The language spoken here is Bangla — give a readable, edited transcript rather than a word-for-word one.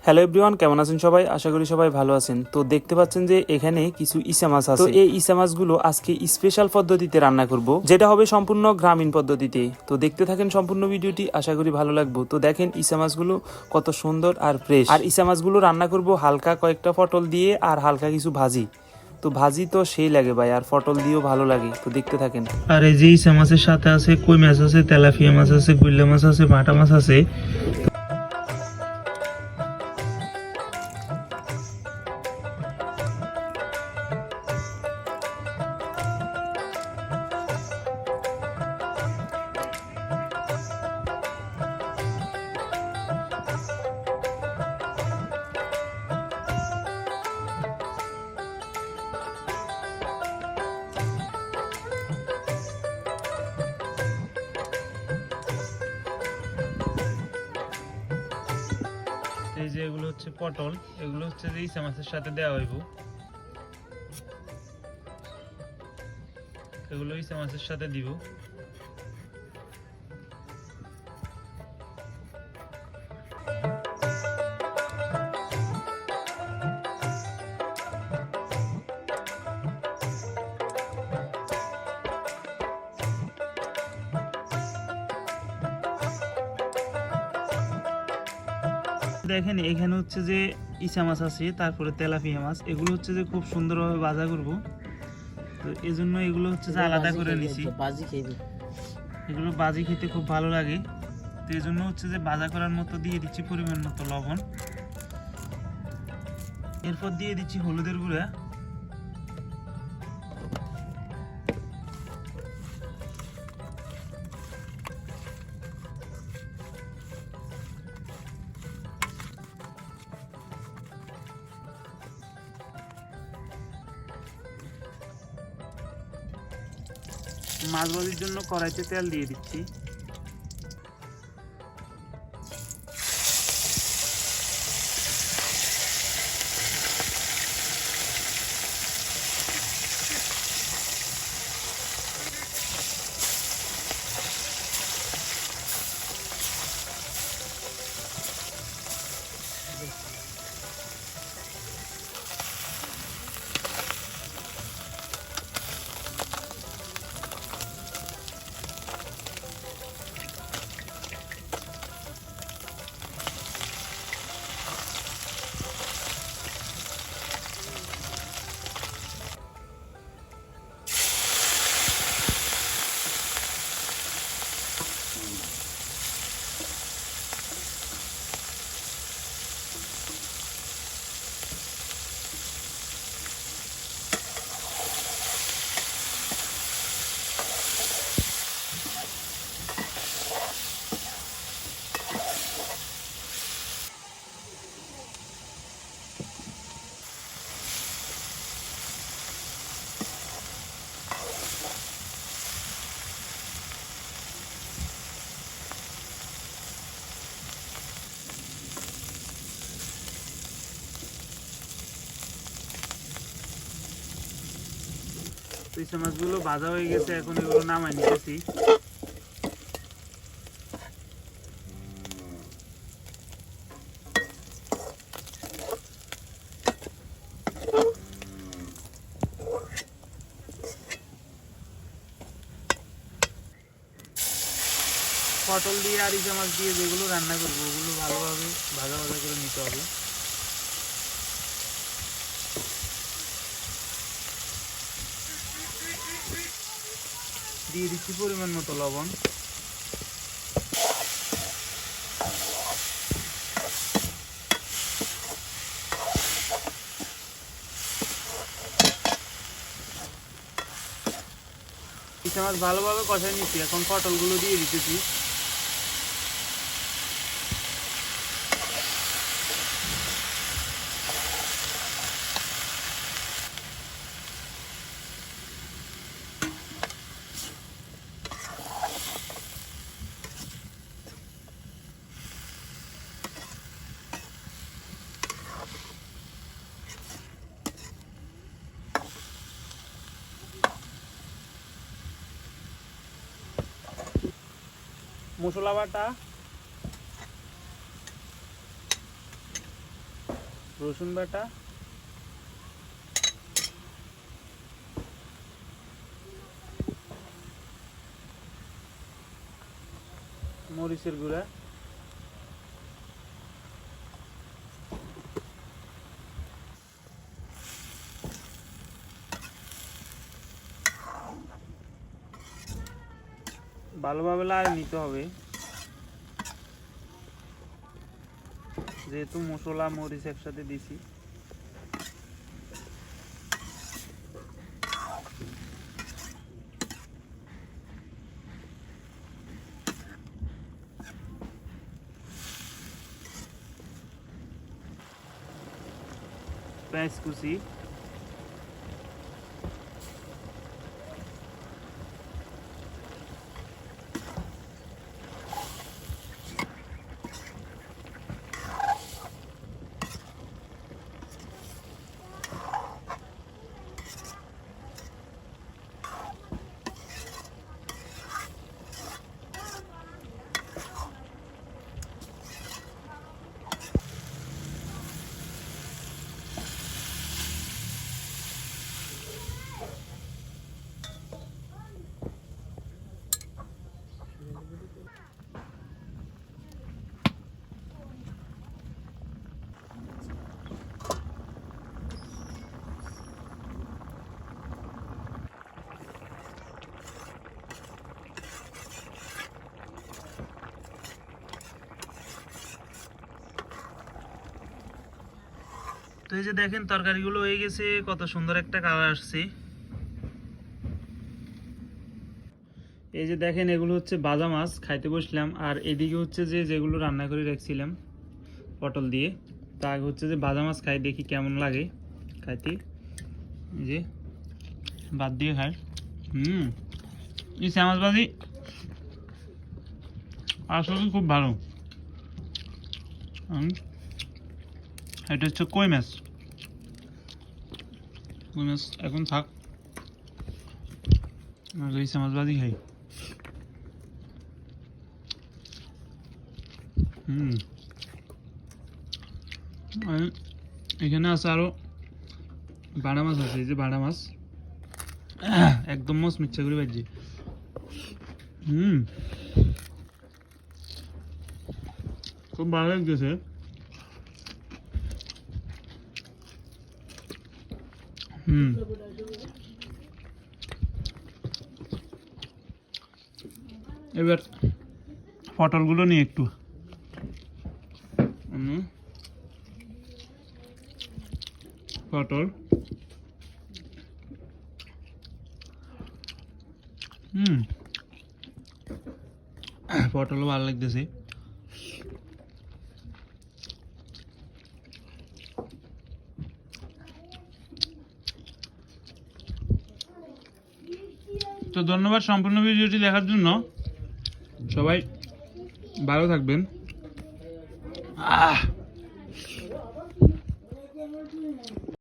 হ্যালো এভরিওয়ান, কেমন আছেন সবাই? আশা করি সবাই ভালো আছেন। তো দেখতে পাচ্ছেন যে এখানে কিছু ইসা মাছ আছে। তো এই ইসা মাছগুলো আজকে স্পেশাল পদ্ধতিতে রান্না করব, যেটা হবে সম্পূর্ণ গ্রামীণ পদ্ধতিতে। তো দেখতে থাকেন সম্পূর্ণ ভিডিওটি, আশা করি ভালো লাগবে। তো দেখেন ইসা মাছগুলো কত সুন্দর আর ফ্রেশ। আর ইসা মাছগুলো রান্না করব হালকা কয়েকটা পটল দিয়ে আর হালকা কিছু ভাজি। তো ভাজি তো সেই লাগে ভাই, আর পটল দিয়েও ভালো লাগে। তো দেখতে থাকেন। আর এই যে ইসা মাছের সাথে আছে কই মাছ আছে, তেলাপিয়া মাছ আছে, গুইল্লা মাছ আছে, ভাটা মাছ আছে। এই যে এগুলো হচ্ছে পটল, এগুলো হচ্ছে যে ইসা মাছের সাথে দেওয়া হইব। এগুলো ইসা মাছের সাথে দিব। দেখেন এখানে হচ্ছে যে ইসা মাছ আছে, তারপরে তেলাপিয়া মাছ। এগুলো হচ্ছে যে খুব সুন্দরভাবে ভাজা করব। তো এই জন্য এগুলো হচ্ছে যে আলাদা করে নিছি। এগুলো ভাজি খেতে খুব ভালো লাগে। তো এই জন্য হচ্ছে যে ভাজা করার মতো দিয়ে দিচ্ছি পরিমাণ মতো লবণ। এরপর দিয়ে দিচ্ছি হলুদের গুঁড়া। মাছ ভাজির জন্য কড়াইতে তেল দিয়ে দিচ্ছি। ইসা মাছগুলো ভাজা হয়ে গেছে, এখন এগুলো নামাই নিতেছি। পটল দিয়ে আর ইসা মাছ দিয়ে যেগুলো রান্না করবো ওগুলো ভালোভাবে ভাজা ভাজা করে নিতে হবে। দিয়ে দিচ্ছি পরিমাণ মতো লবণ। ইসা মাছ ভালোভাবে কষাই নিচ্ছি, এখন পটলগুলো দিয়ে দিতেছি। মশলা বাটা, রসুন বাটা, মরিচের গুঁড়া, ভালোভাবে লাগিয়ে নিতে হবে, যেহেতু মশলা মরিচ একসাথে দিছি। পেঁয়াজ কুচি, তো এই যে দেখেন তরকারিগুলো হয়ে গেছে, কত সুন্দর একটা কালার আসছে। এই যে দেখেন এগুলো হচ্ছে ভাজা মাছ, খাইতে বসলাম। আর এদিকে হচ্ছে যে যেগুলো রান্না করে রাখছিলাম পটল দিয়ে, তা আগে হচ্ছে যে ভাজা মাছ খাই, দেখি কেমন লাগে খাইতে। এই যে বাদ দিয়ে খাই। এই চামাচ বাজি আসলে খুব ভালো। এটা হচ্ছে কই মাছ। কই মাছ এখন থাক, এই চামাচ বাজি খাই। এখানে আছে আরো বাড়া মাছ আছে। এই যে বাড়া মাছ একদম মস মিচ্ছা করে বাজি। খুব ভালো লাগতেছে। এবার পটলগুলো নিয়ে একটু পটল, পটলও ভালো লাগতেছে। তো ধন্যবাদ সম্পূর্ণ ভিডিওটি দেখার জন্য। সবাই ভালো থাকবেন।